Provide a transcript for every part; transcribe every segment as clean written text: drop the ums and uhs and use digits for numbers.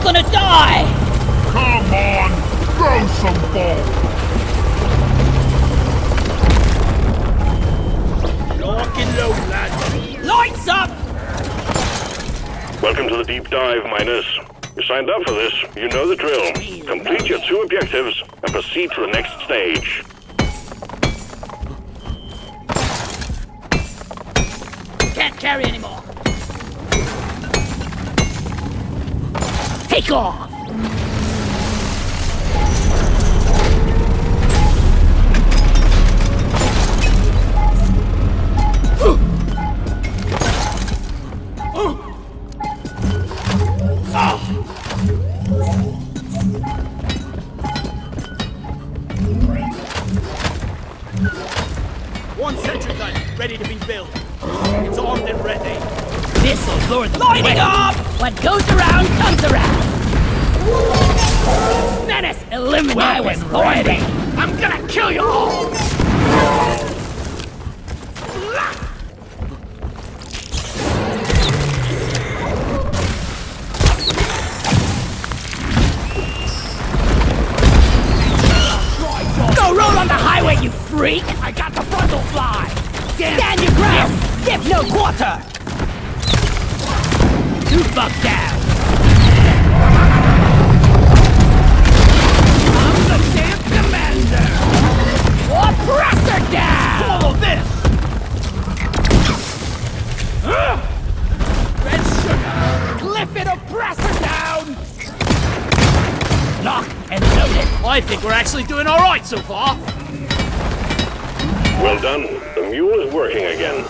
gonna die! Come on, throw some balls! Lock and load, lads. Lights up! Welcome to the deep dive, miners. You signed up for this. You know the drill. Complete your 2 objectives and proceed to the next stage. Can't carry anymore. Take off! One sentry gun, ready to be built. It's armed and ready. This'll lure them lighting up! What goes around comes around! Menace eliminated! I was ready! I'm gonna kill you all! Go roll on the highway, you freak! I got the frontal fly! Stand your ground! Give no quarter! You buck down! I'm the damn commander! Oppressor down! Follow this! Red sugar! Cliff it, oppressor down! Lock and load it! I think we're actually doing alright so far. Well done. The mule is working again.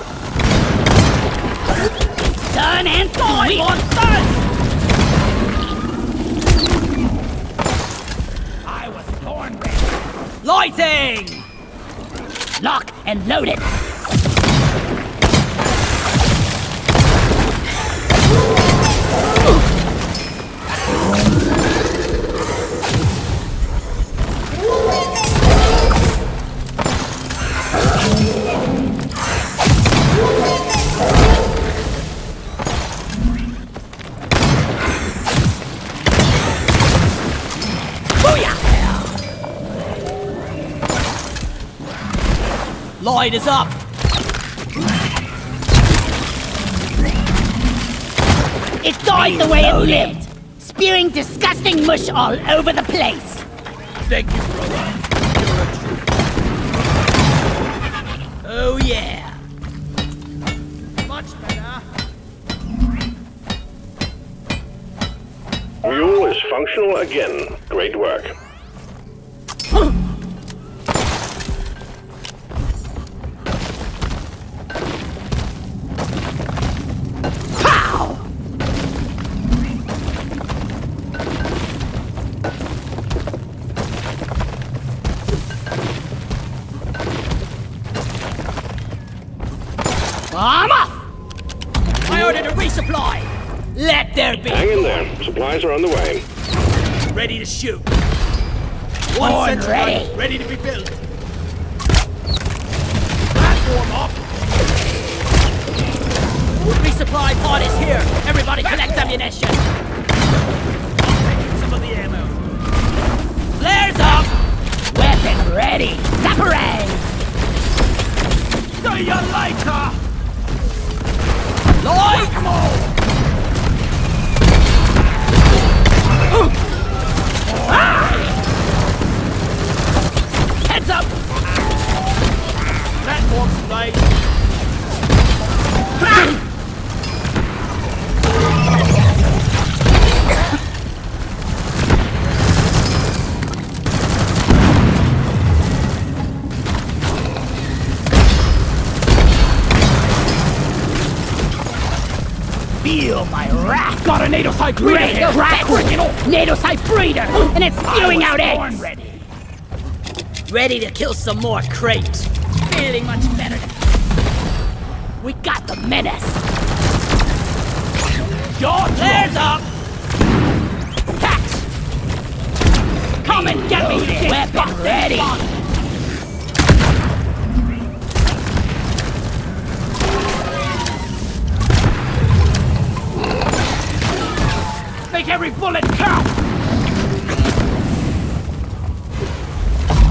Done and sweet! Done! I was born ready. Lighting! Lock and load it! Light is up! It died the way it lived! Spewing disgusting mush all over the place! Thank you, brother. You're a trooper. Oh yeah! Much better. Mule is functional again. Great work. I'm off! I ordered a resupply! Let there be! Hang in there. Supplies are on the way. Ready to shoot. Born One sentry ready. gun, ready to be built. Platform up. Resupply pod is here! Everybody collect ammunition! I'm taking some of the ammo. Flares up! Weapon ready! Zapparang! See you later! Light mode! Heads up! Platform's laid. Feel my wrath! Got a NATO-site breeder here! NATO-site breeder! And it's spewing out eggs! Ready to kill some more crates. Feeling much better. We got the menace! Your flares up! Catch! Come and get me this! Weapon ready! Make every bullet count!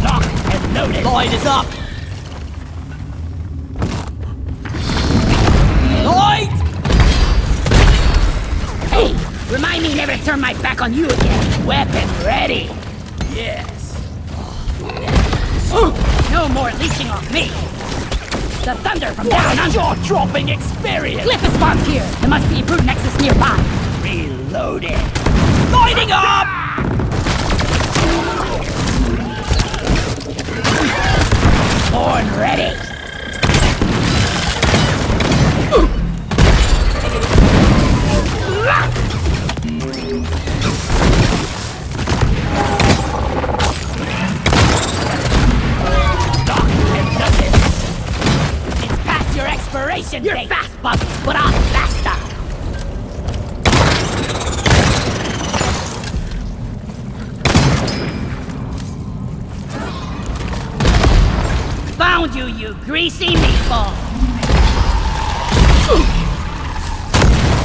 Locked and loaded. Lloyd is up! Lloyd! Hey, remind me never to turn my back on you again. Weapon ready. Yes. No more leeching off me. The thunder from down under. Jaw-dropping experience! Cliff spawns here. There must be a brute nexus nearby. Reloaded. Lighting up! Born ready. It's past your expiration date. You're fast, Bug, but I'm faster. Found you, you greasy meatball!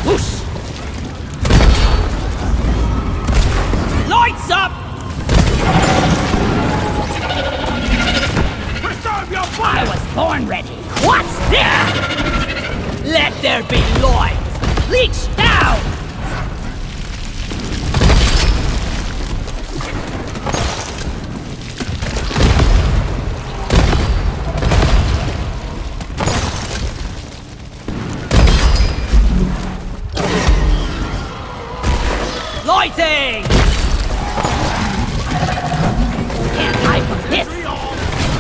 Whoosh! Lights up! Preserve your fire! I was born ready. What's this? Let there be light! Leech down! Lighting! Can't hide from this!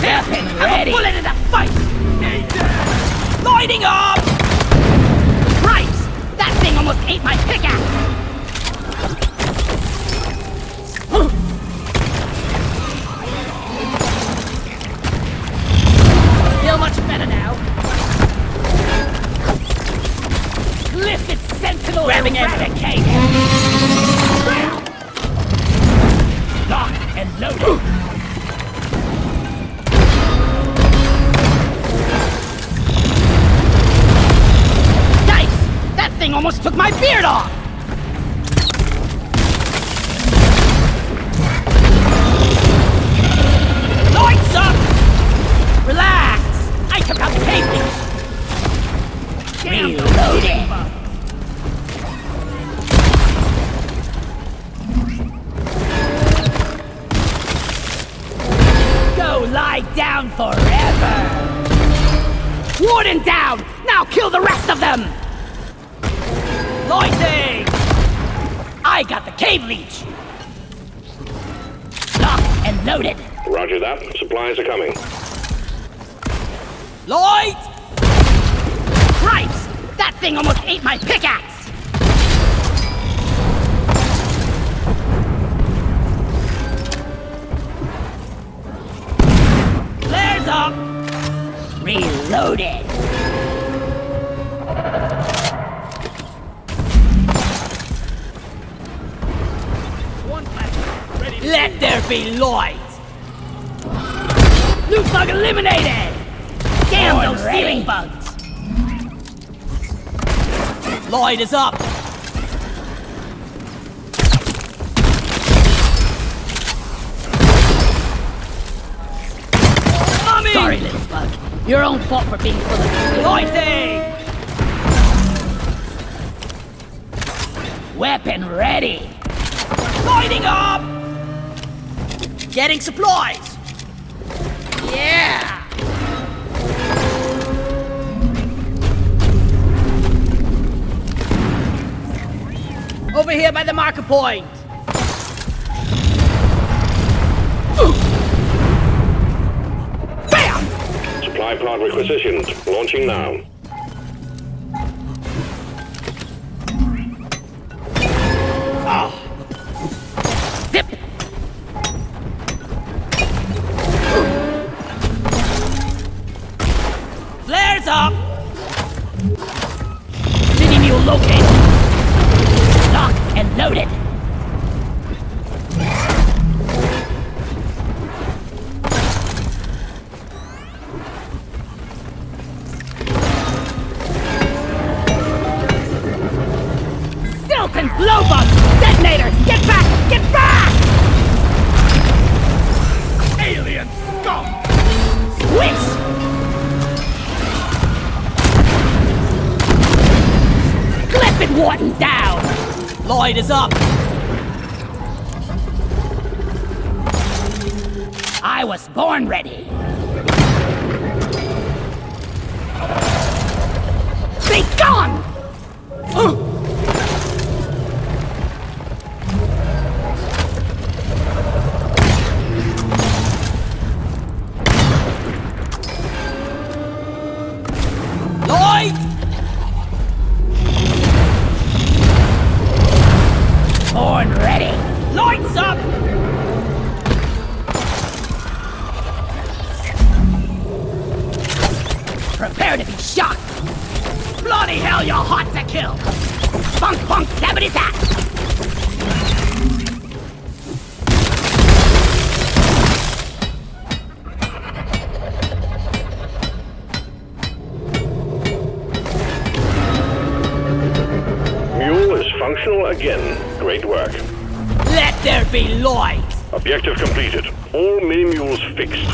Weapon ready! Bullet in the face! Lighting up! Cripes! That thing almost ate my pickaxe! Feel much better now. Lifted sentinel grabbing everything! Locked and loaded! Yikes! That thing almost took my beard off! Lights up! Relax! I took out the cave leech! Reloading! Go lie down forever! Warden down! Now kill the rest of them! Lighting! I got the cave leech! Locked and loaded! Roger that. Supplies are coming. Light! Cripes! That thing almost ate my pickaxe! Flares up! Reloaded! One platform ready to let there be light! Loot bug eliminated! Damn Born those ready. ceiling bugs! Light is up! Mummy! Sorry, little bug. Your own fault for being full of Lighting! weapon ready! Lighting up! Getting supplies! Yeah! Over here by the marker point! Bam! Supply pod requisitioned. Launching now. Zip! Flares up! City mule located! Locked and loaded! Skeleton! Blowbug! Detonator! Get back! Get back! Alien scum! Swish! Clip and Wharton down! Lloyd is up! I was born ready! Be gone! Lloyd! Born ready! Lloyd's up! Prepare to be shocked! Bloody hell, you're hot to kill! Bunk, bunk, zabbity zap! Mule is functional again. Great work. Let there be Lloyd! Objective completed. All mini-mules fixed.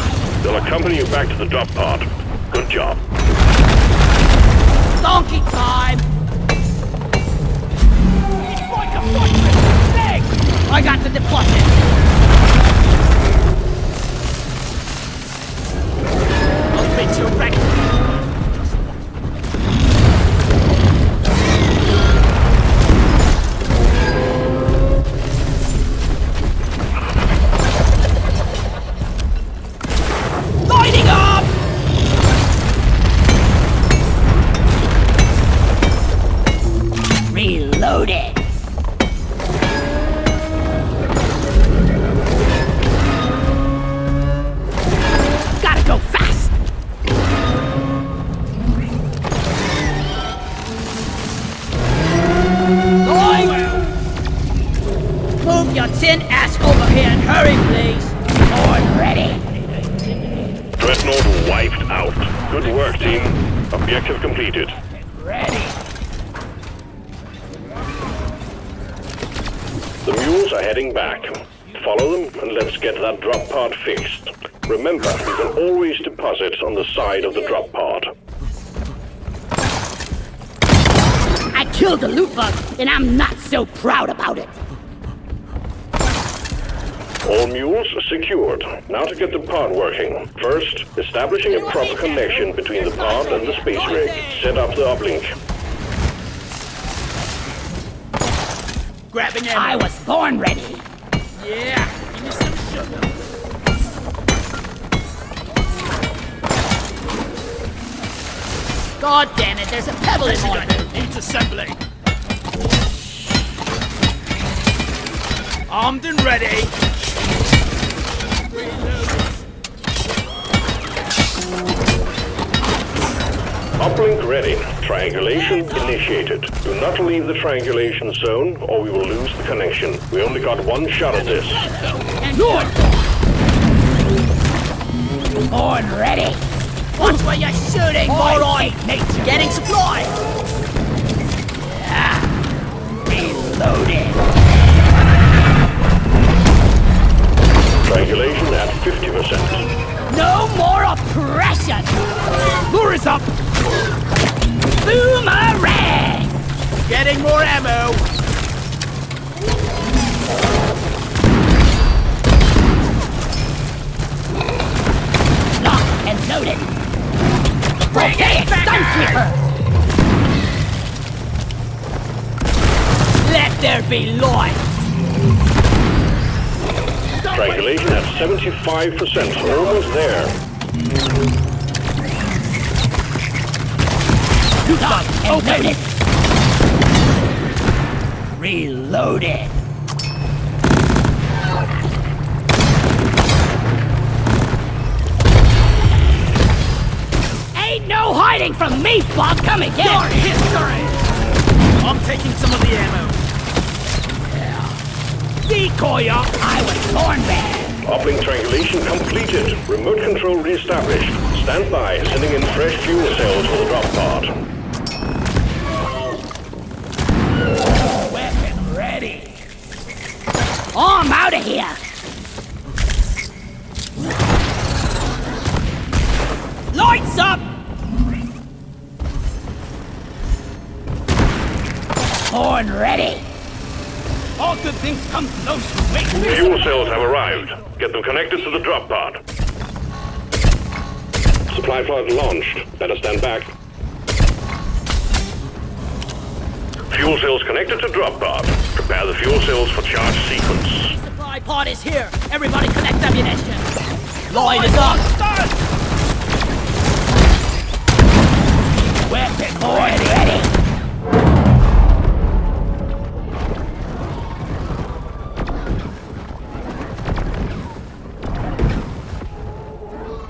They'll accompany you back to the drop pod. Good job. Donkey time! I got the deposit! I'll beat you right. Lighting up! Reloaded! Gotta go fast! Lloyd! Move your tin ass over here and hurry, please! Born ready! Dreadnought wiped out. Good work, team. Objective completed. Ready! The mules are heading back. Follow them and let's get that drop pod fixed. Remember, you can always deposit on the side of the drop pod. I killed a loot bug, and I'm not so proud about it. All mules secured. Now to get the pod working. First, establishing a proper connection between the pod and the space rig. Set up the uplink. Grabbing ammo. I was born ready. Yeah, give me some sugar. God damn it, there's a pebble in my boot. Needs assembly. Armed and ready. Uplink ready. Triangulation initiated. Do not leave the triangulation zone or we will lose the connection. We only got one shot at this. Good! Born ready. Watch where you're shooting, moron! Nature. Getting supplies! Yeah. Reloading. Triangulation at 50%. No more oppression! Lure is up. Boomerang! Getting more ammo. Locked and loaded. Okay, Stun Sweeper! Let there be Lloyd! Triangulation at 75%. Almost there. Locked and loaded. Reloaded. Ain't no hiding from me, Bob! Come again! Your history. I'm taking some of the ammo. Decoy up. I was born there. Uplink triangulation completed. Remote control reestablished. Stand by, sending in fresh fuel cells for the drop pod. Weapon. out of here! Lights up! Horn ready! All good things come to those who wait. Fuel cells have arrived. Get them connected to the drop pod. Supply pod launched. Better stand back. Fuel cells connected to drop pod. Prepare the fuel cells for charge sequence. Supply pod is here. Everybody connect ammunition. Line is up. Weapon ready.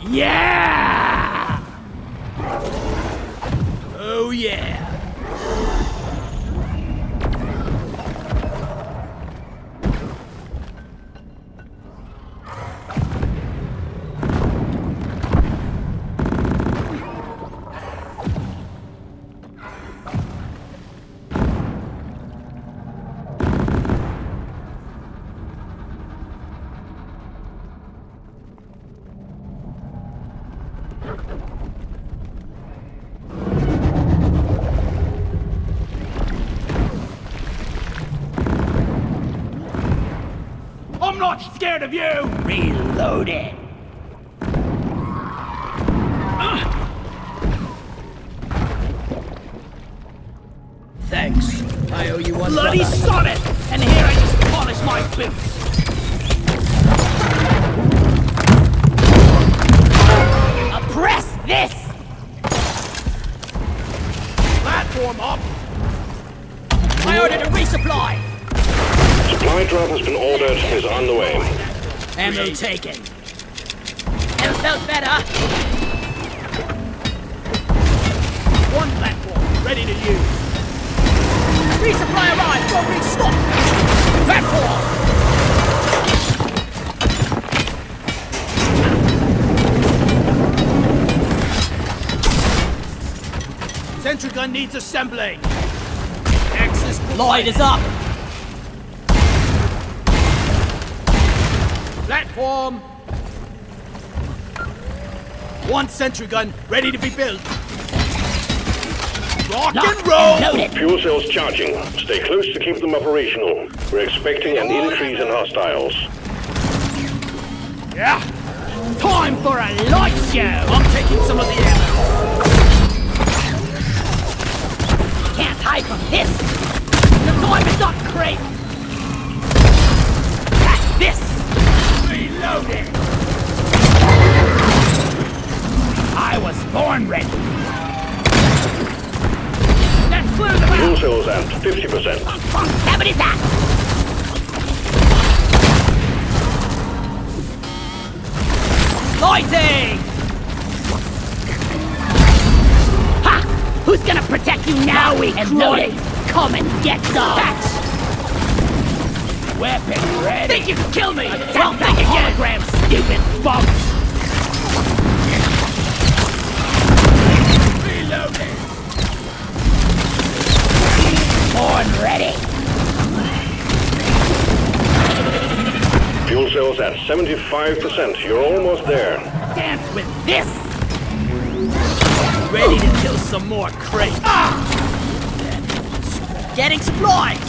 Yeah! Oh yeah! I'm not scared of you! Reloading. Thanks. I owe you one. Bloody brother. solid! And here I just polish my boots. Press this! Platform up! I ordered a resupply! Supply drop has been ordered. Is on the way. Ammo taken. Never felt better. One platform, ready to use. Resupply arrived! Go restock! Platform! Sentry gun needs assembling. Axis Lloyd is up! platform. One sentry gun ready to be built. Rock Locked and roll! and loaded! Fuel cells charging. Stay close to keep them operational. We're expecting an increase in hostiles. Yeah. Time for a light show! I'm taking some of the ammo. Can't hide from this! The time is up, Crate! Catch this! Reloading. I was born ready! Let's clear the Fuel map! cells at 50%. How is that? Lighting! Ha! Who's gonna protect you now, we cronies? Come and get some! Catch! Weapon ready! Think you can kill me? Well, think again! Hologram, stupid bum! Reloading. Horn ready! Fuel cells at 75%. You're almost there. Dance with this! Ready to kill some more crates. Getting supplies!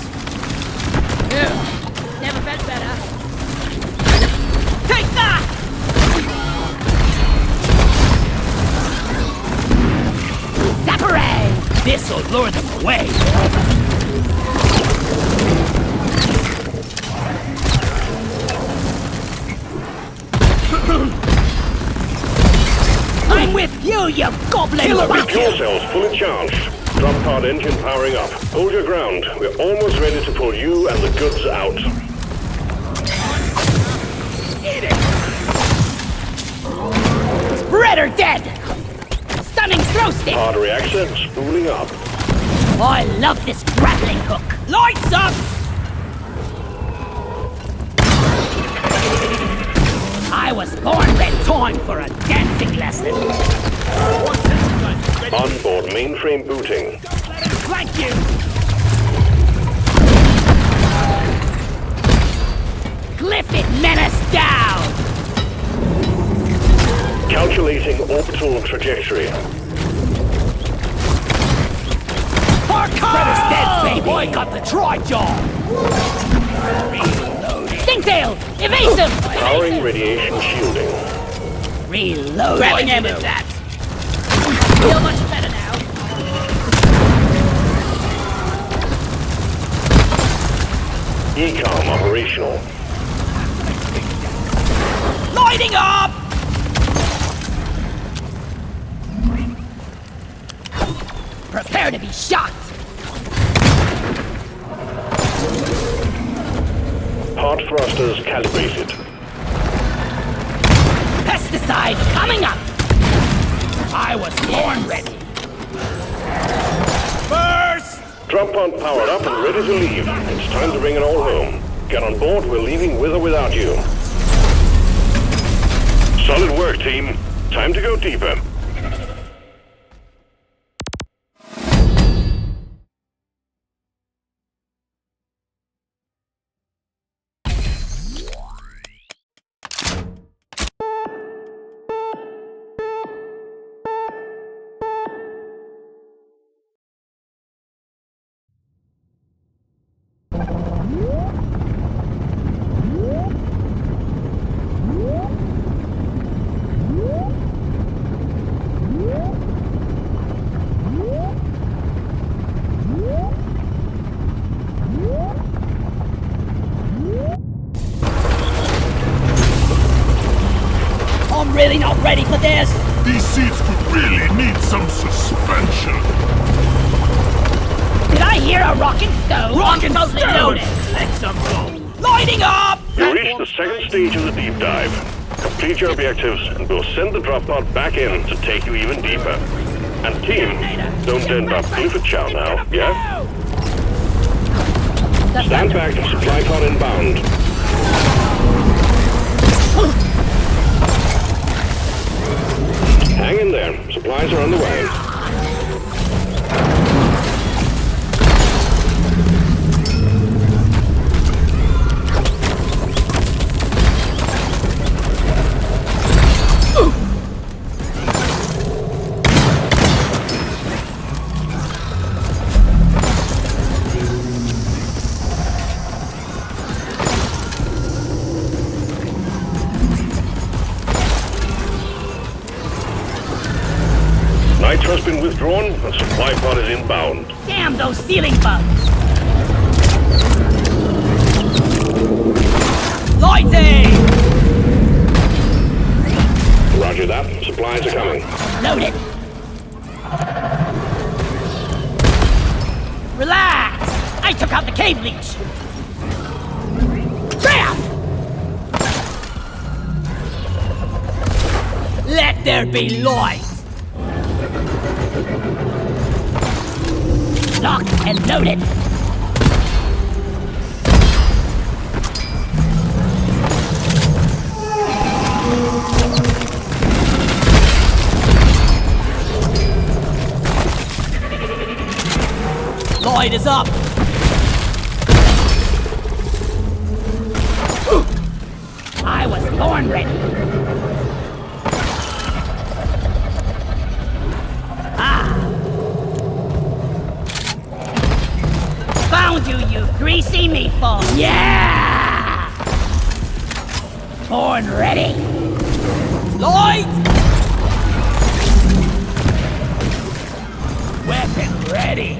Never felt better. Take that! Separate! This'll lure them away. I'm with you, you goblin bastard! Fuel cells fully charged. Drop pod engine powering up. Hold your ground. We're almost ready to pull you and the goods out. Eat it. Spread or dead! Stunning throw stick! Pod reactor spooling up. I love this grappling hook! Lights up! I was born ready. Time for a dancing lesson. One sentry gun ready. Onboard mainframe booting. Flank you! Glyph Calculating orbital trajectory. Predator's dead, baby! I got the tri-jaw! Stingtail! Evasive! Powering radiation shielding. Reload! Grabbing him at that! Feel much better now. ECOM operational. Lighting up! Prepare to be shocked! Hard thrusters calibrated. Pesticide coming up! I was born ready! First! Drop pod powered up and ready to leave. It's time to bring it all home. Get on board, we're leaving with or without you. Solid work, team. Time to go deeper. I'm really not ready for this! These seats could really need some suspension. Did I hear a rocking stone? Rockin' Totally stone! loaded! Let some go! Lighting up! You reached the second stage of the deep dive. Complete your objectives and we'll send the drop pod back in to take you even deeper. And team, don't end up for chow now, yeah? Stand back, supply pod inbound. Hang in there, supplies are on the way. Nitro's been withdrawn and supply pod is inbound. Damn those ceiling bugs! Lighting! Roger that, supplies are coming. Loaded! Relax! I took out the cave leech! Bam! Let there be light! Locked and loaded! Light is up! I was born ready! Found you, you greasy meatball! Yeah! Born ready! Light! Weapon ready!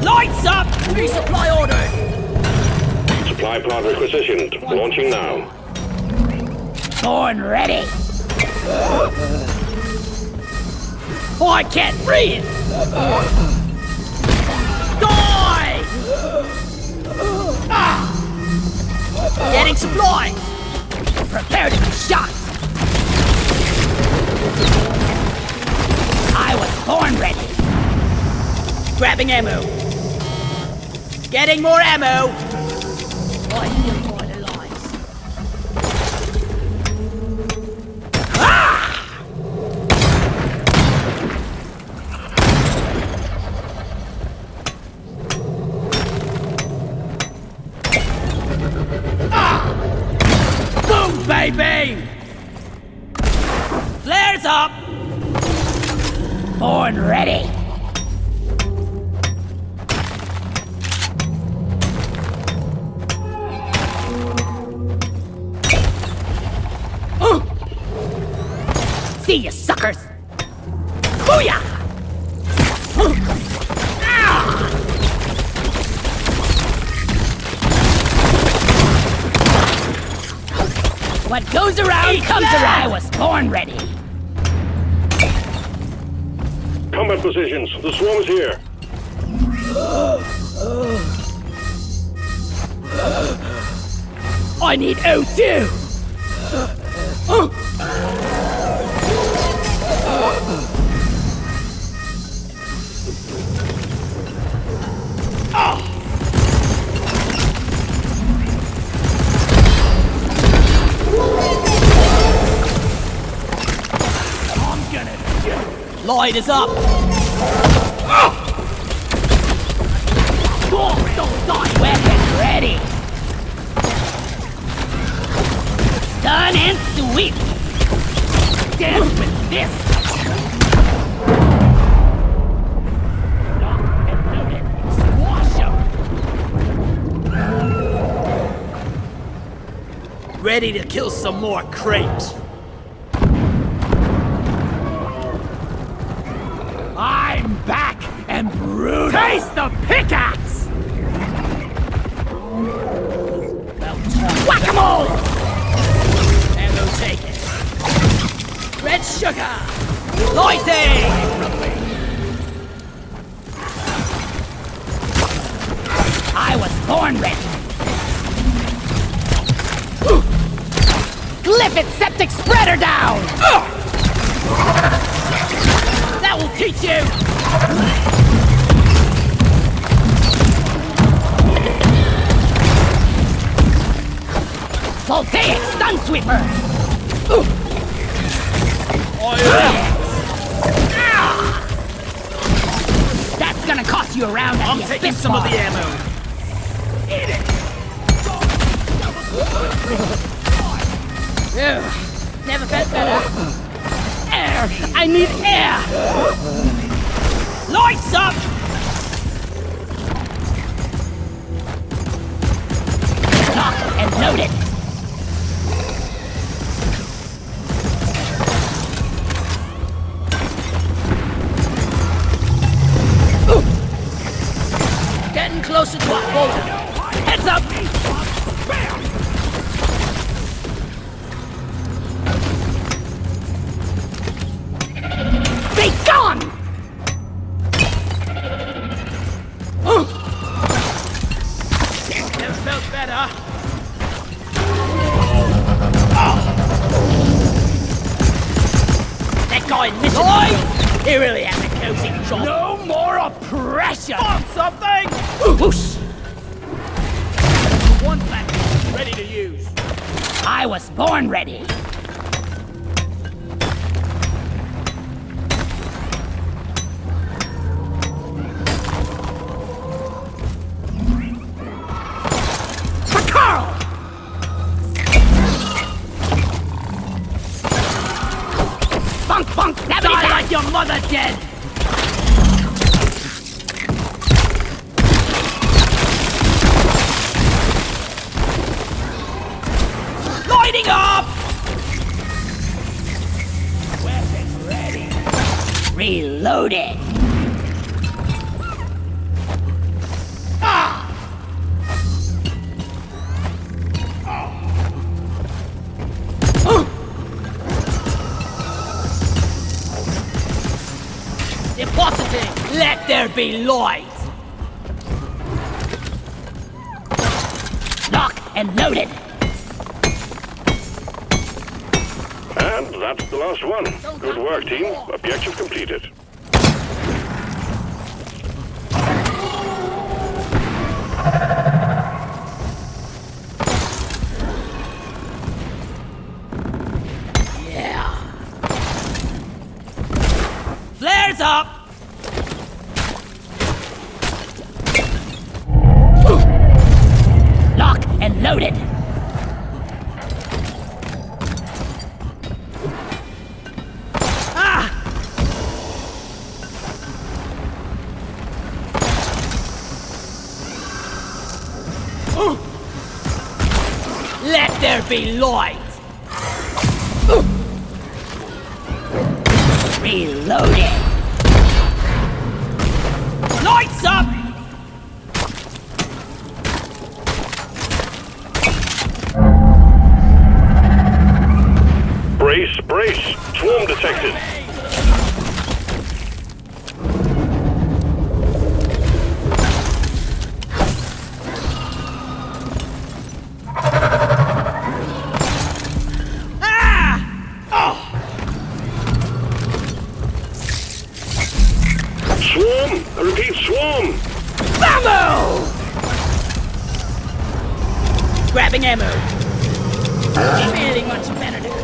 Lights up! Resupply ordered! Supply pod requisitioned. Launching now. Born ready! Oh, I can't breathe! Die! Getting supplies! Prepare to be shot! I was born ready! Grabbing ammo! Getting more ammo! I feel quite alive. Boom, bang! baby! Flares up! Born ready! See ya, suckers! Booyah! What goes around comes around. I was born ready. Combat positions. The swarm is here. I need O2. Light is up! Don't die! Weapon ready! Stun and sweep! Dance with this! Lock and loaded! Squash 'em! Ready to kill some more crates! I'm back and brutal! Taste the pickaxe! Well, whack-a-mole! And we'll take it. Red sugar! Lighting! I was born ready! Glyphid septic spreader down! That will teach you! Voltaic stun sweeper! That's gonna cost you a round at I'm the taking Abyss some of bar. the ammo. Eat it! Ew, never felt better. Air! I need air! Lights up! Lock and loaded! Getting closer to our boulder. Heads up! Be gone! Never felt better. That guy in mission, he really has a cozy job. No more oppression! Want something? Whoosh! One platform ready to use. I was born ready. For Carl! Bunk, bunk, Die like your mother dead! Lighting up! Weapons ready. Reloaded. Depositing! Let there be light! Lock and loaded! And that's the last one. Good work, team. Objective completed. Yeah. Flares up! Lock and loaded! Let there be light! Reloading! Lights up! Brace, brace! Swarm detected! Swarm! I repeat, swarm! Ammo! Grabbing ammo. Feeling much better now.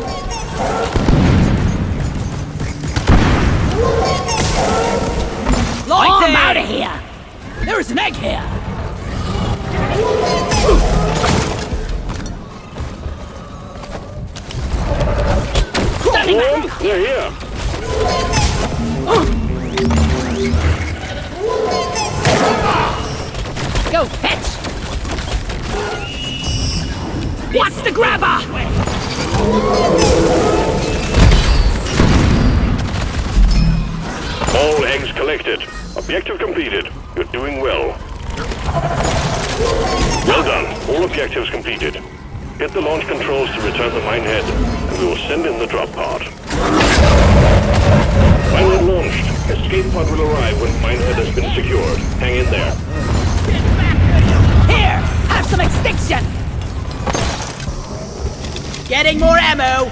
Lights I'm out of here! There's an egg here! Swarm, they're here! Go fetch! What's the grabber? All eggs collected. Objective completed. You're doing well. Well done. All objectives completed. Hit the launch controls to return the minehead, and we will send in the drop pod. Minehead launched. Escape pod will arrive when minehead has been secured. Hang in there. Here! Have some extinction! Getting more ammo!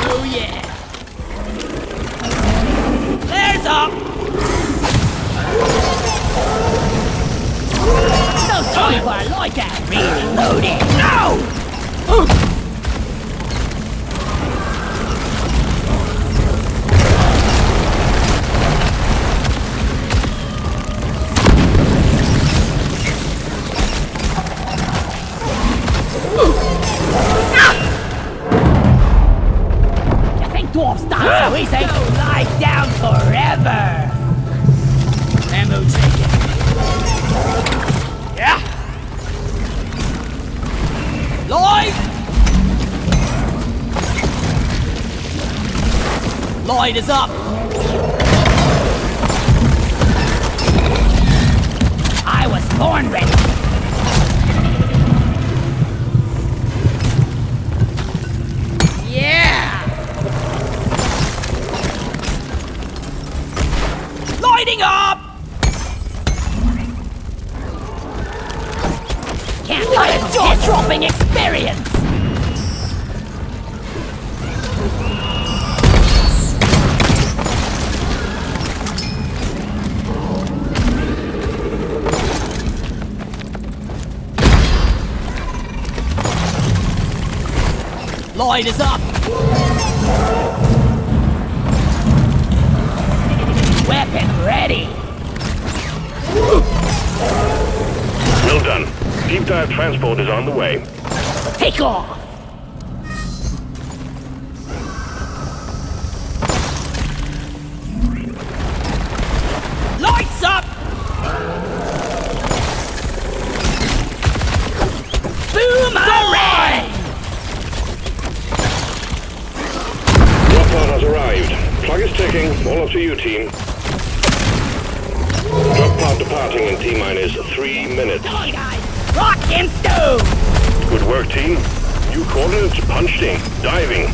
Oh yeah! There's up! No time for a like that! Reloading! No! Dwarfs die so easy! Don't lie down forever! Ammo taken. Yeah! Light! Light is up! I was born ready! Lighting up! Can't buy a jaw-dropping experience! Light is up! Weapon ready! Well done. Deep dive transport is on the way. Take off! Lights up! Boomerang! Drop pod has arrived. Plug is ticking. All up to you, team. Drop pod departing in T-minus 3 minutes. Rock and stone! Good work, team. New coordinates punched in. Diving.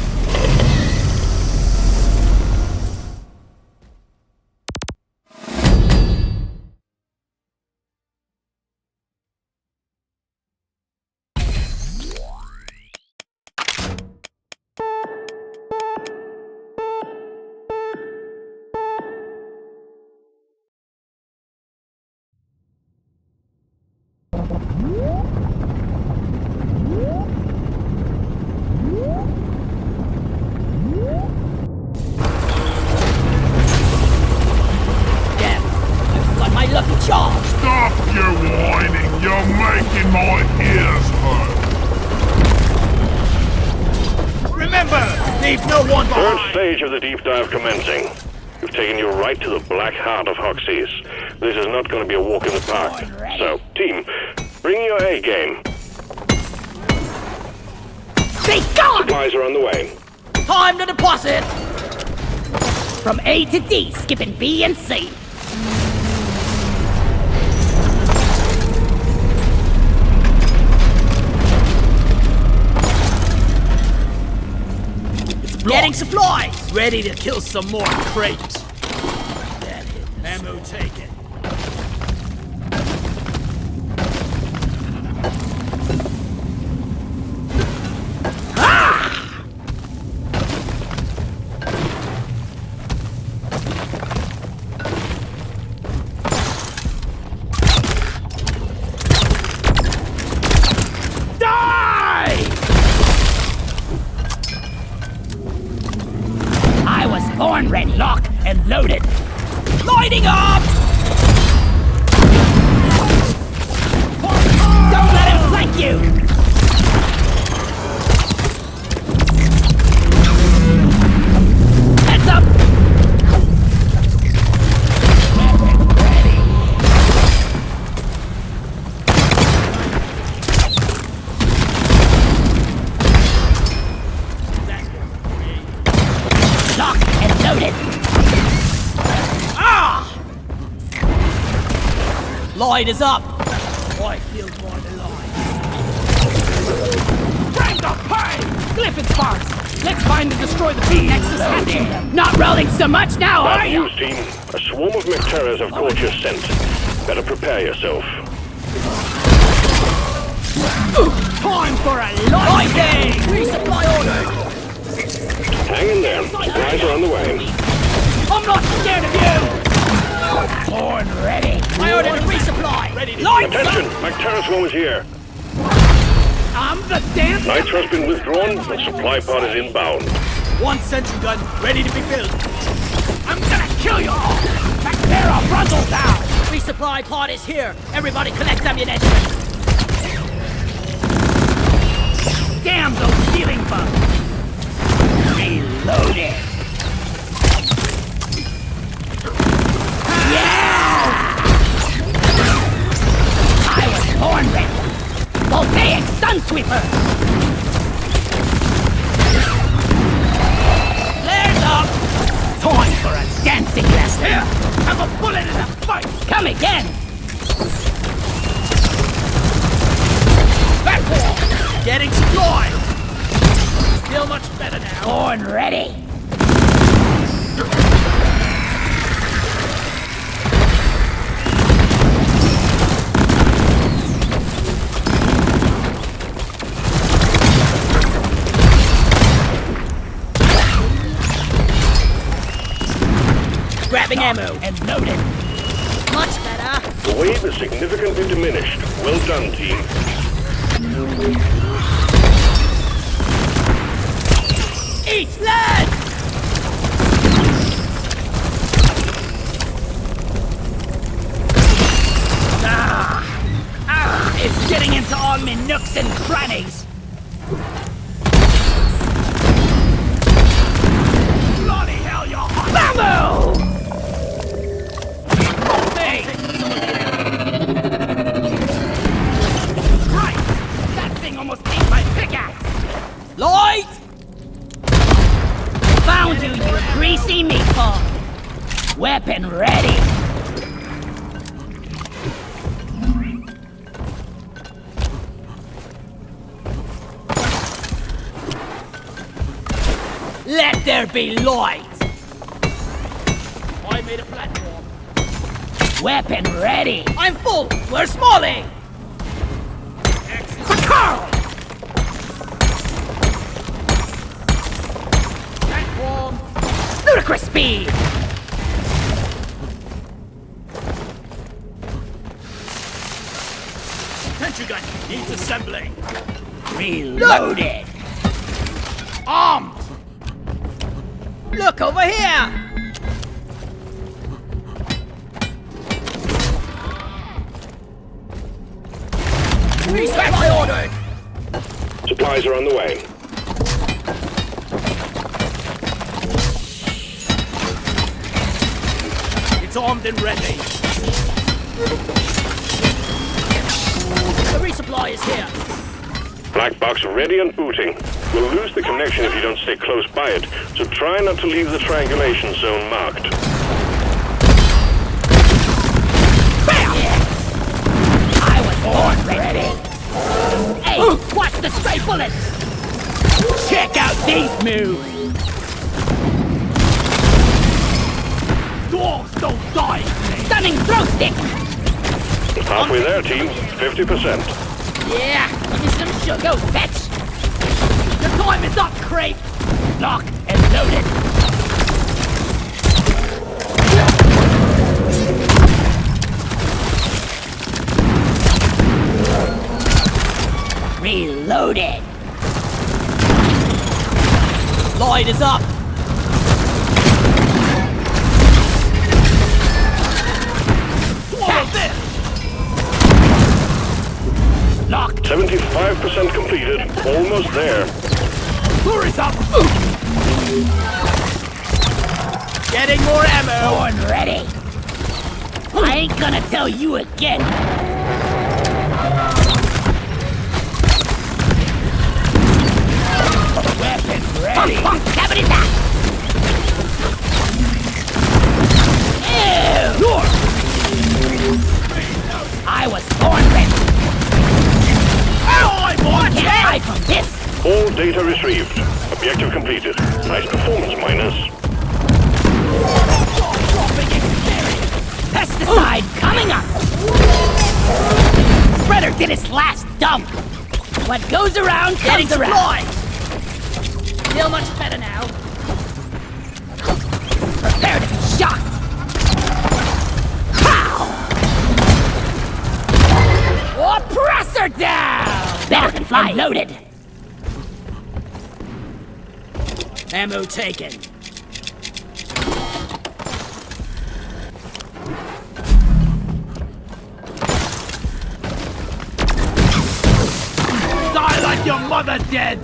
Stop your whining! You're making my ears hurt! Remember, leave no one Third behind! stage of the deep dive commencing. We've taken you right to the black heart of Hoxie's. This is not going to be a walk in the park. So, team, Bring your A game. Be gone! Supplies are on the way. Time to deposit! From A to D, skipping B and C. Getting supplies! Ready to kill some more crates. Ammo taken. I was born ready. Lock and loaded. Lighting up! Don't let him flank you! Heads up! Lock and loaded. Light is up. I feel more alive. Bring the pain! Glyph and sparks. Let's find and destroy the beam. Nexus hatching them. Not rolling so much now, are Bad you? news, team. A swarm of Mecteras have caught your scent. Better prepare yourself. Time for a lighting! Resupply ordered. Hang in there. Supplies are on the way. I'm not scared of you. Born ready. I ordered a resupply. Ready to Lights Attention! up. Mecteras swarm is here. I'm the dance. Nitro has been withdrawn. The supply pod is inbound. One sentry gun ready to be built. I'm gonna kill you all! Bacteria frontal down! Resupply pod is here! Everybody collect ammunition! Damn those ceiling bugs! Reloaded! Yeah! I was born ready! Voltaic Sun Sweeper! Flares up! Time for a dancing lesson! Here! Have a bullet in the fight! Come again! Back wall! Getting supplies. Feel much better now. Born ready! Grabbing ammo and loaded. Much better. The wave is significantly diminished. Well done, team. Eat lead! It's getting into all my nooks and crannies. Bloody hell, you're hot! Bamboo! Hey! Right! That thing almost ate my pickaxe! Light! Found you, you greasy meatball! Weapon ready! Let there be light! I made a platform. Weapon ready! I'm full! Where's Smalley? For Carl! Platform. Ludicrous speed! Sentry gun needs assembling. Reloaded! Armed! Look over here! Resupply ordered! Supplies are on the way. It's armed and ready. Black box ready and booting. We'll lose the connection if you don't stay close by it, so try not to leave the triangulation zone marked. I was born ready. Hey, watch the stray bullets! Check out these moves! Dogs don't die! Stunning throw stick! Halfway there, team. 50%. Yeah, give me some sugar, fetch! Your time is up, creep! Lock and loaded! Reloaded! Light is up! Swallow this! Locked! 75% completed. Almost there. Hurry's up! Getting more ammo! Born ready! I ain't gonna tell you again! Weapon ready! Cabin is that! Ew! I was born ready! I'm on Can't hide from this! All data retrieved. Objective completed. Nice performance, Minus. Pesticide coming up! Spreader did its last dump! What goes around comes around! Feel much better now. Prepare to be shocked! Pow! Or press her down! Better than fly loaded! Ammo taken. Die like your mother dead!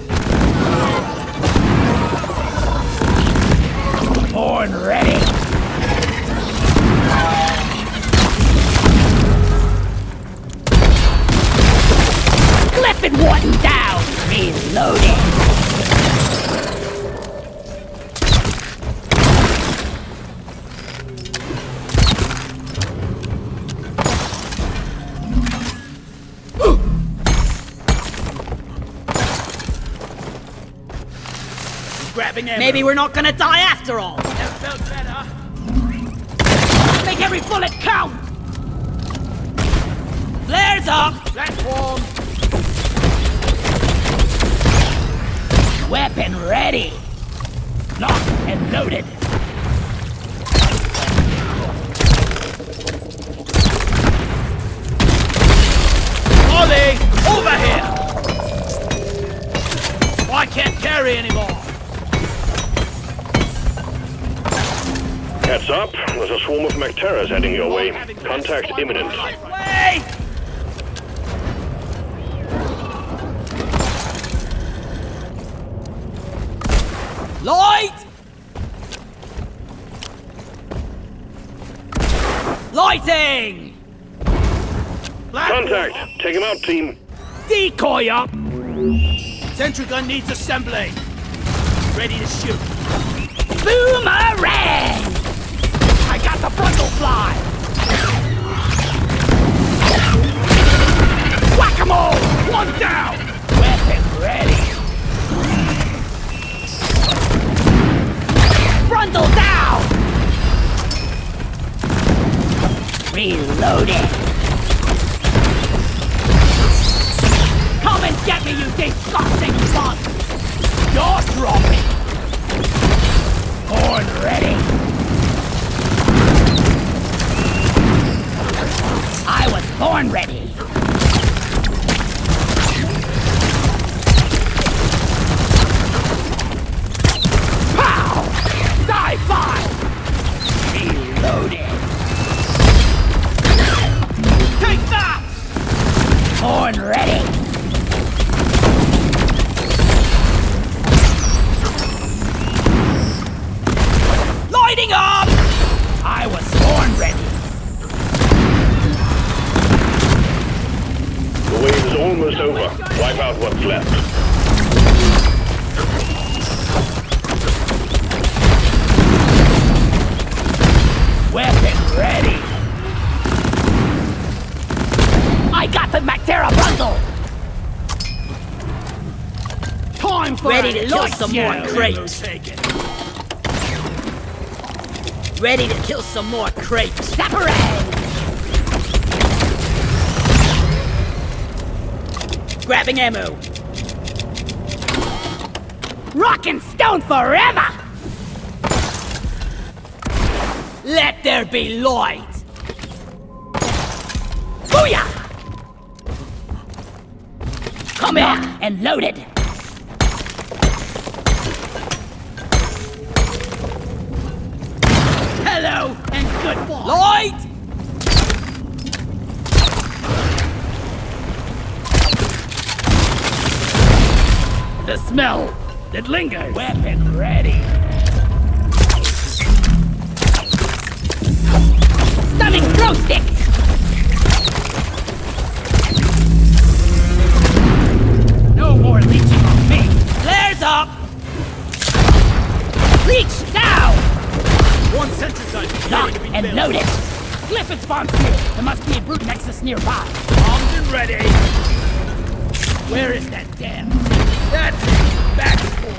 Born ready! Clipping one down! Reloading! Grabbing ammo. Maybe we're not gonna die after all! Never felt better. Make every bullet count! Flares up! Platform. Weapon ready! Locked and loaded! Ollie, over here! I can't carry anymore. Heads up. There's a swarm of Macteras heading your way. Contact imminent. Way! Light! Lighting! Contact. Take him out, team. Decoy up! Sentry gun needs assembling. Ready to shoot. Boomerang! I got the frontal fly! Whack-a-mole! One down! Weapon ready! Frontal down! Reloading! Come and get me, you disgusting son! You're dropping! Born ready! I was born ready! Pow! Die five! Reloaded! Take that! Born ready! Lighting up! I was born ready! The wave is almost over. Wipe out what's left. Weapon ready! I got the Mactera bundle! Time for Ready a to kill light some more show. crates. Ready to kill some more crates. Separate! Grabbing ammo. Rock and stone forever! Let there be light! Booyah! Come in and loaded. Hello and goodbye. Light! The smell that lingers. Weapon ready. Stunning throw stick. No more leeching on me. Flares up. Leech down. One sentry gun. Lock and loaded. Cliff and spawns here. There must be a brute nexus nearby. Armed and ready. Where is that damn? That's it. Back full.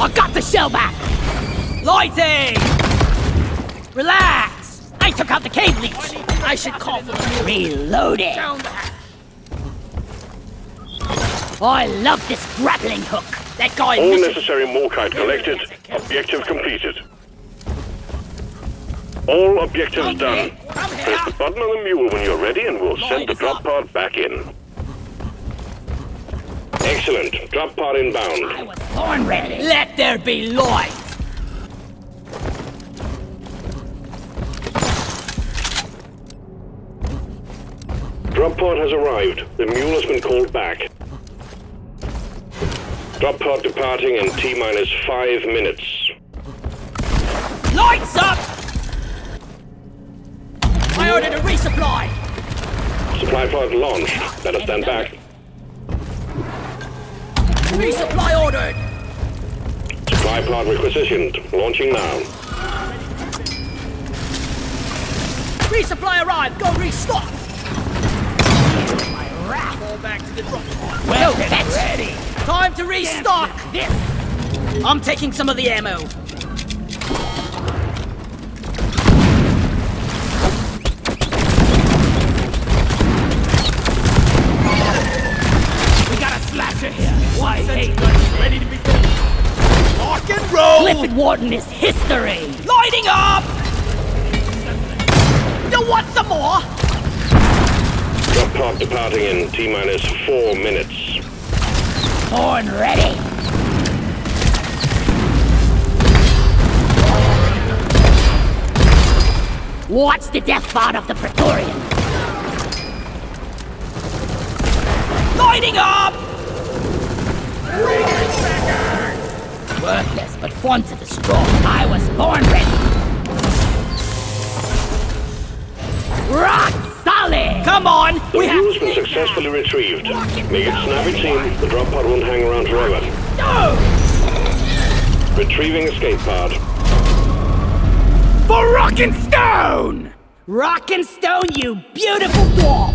I got the shell back! Lighting! Relax! I took out the cave leech! I should call for the reloading! Down the hatch. I love this grappling hook! That guy All missing. necessary Morkite collected. Objective completed. All objectives done. Press the button on the mule when you're ready and we'll send the drop pod back in. Excellent. Drop pod inbound. I was born ready! Let there be light! Drop pod has arrived. The mule has been called back. Drop pod departing in T-minus 5 minutes. Lights up! I ordered a resupply! Supply pod launched. Better stand back. Resupply ordered! Supply pod requisitioned. Launching now. Resupply arrived! Go restock! My rat! Fall back to the drop pod. Well, that's ready! Time to restock! This! I'm taking some of the ammo. We got a slasher here. Why hate? Ready to be done. Lock and roll. Clifford Warden is history! Lighting up! You want some more? Drop pod departing in T-minus 4 minutes. Born ready! What's the death bod of the Praetorian? Lighting up! Worthless, but fun to destroy. I was born ready. Rock solid! Come on! The We mule's have been successfully retrieved. Make it snappy, team. The drop pod won't hang around forever. No! Retrieving escape pod. For Rock and Stone! Rock and Stone, you beautiful dwarf!